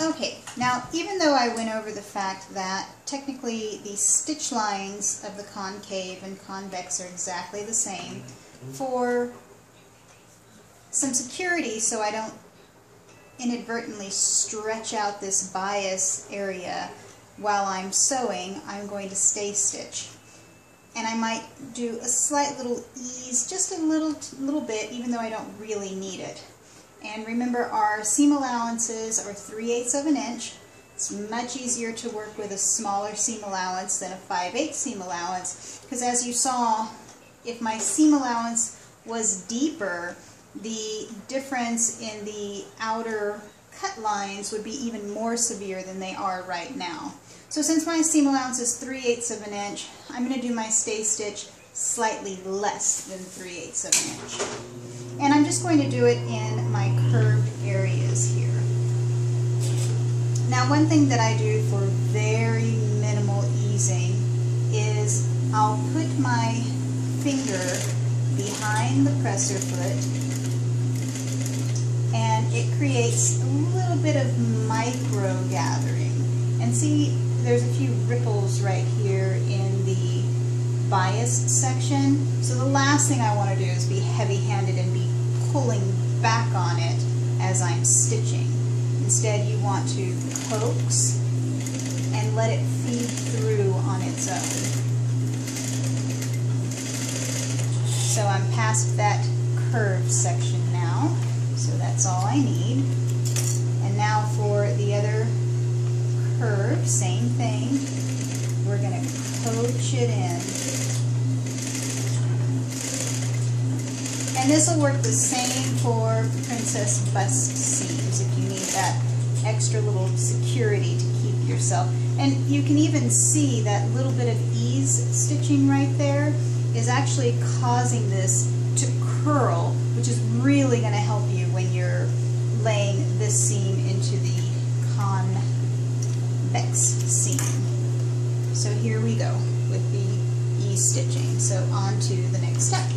Okay, now even though I went over the fact that technically the stitch lines of the concave and convex are exactly the same, for some security so I don't inadvertently stretch out this bias area while I'm sewing, I'm going to stay stitch. And I might do a slight little ease, just a little bit, even though I don't really need it. And remember, our seam allowances are 3/8 of an inch. It's much easier to work with a smaller seam allowance than a 5/8 seam allowance, because as you saw, if my seam allowance was deeper, the difference in the outer cut lines would be even more severe than they are right now. So since my seam allowance is 3/8 of an inch, I'm going to do my stay stitch slightly less than 3/8 of an inch. And I'm just going to do it in my curved areas here. Now, one thing that I do for very minimal easing is I'll put my finger behind the presser foot, and it creates a little bit of micro gathering. And see, there's a few ripples right here in the biased section. So the last thing I want to do is be heavy-handed and be pulling back on it as I'm stitching. Instead, you want to coax and let it feed through on its own. So I'm past that curved section now, so that's all I need. And now for the other curve, same thing. We're going to coach it in. And this will work the same for princess bust seams if you need that extra little security to keep yourself. And you can even see that little bit of ease stitching right there is actually causing this to curl, which is really going to help you when you're laying this seam into the convex seam. So here we go with the ease stitching. So on to the next step.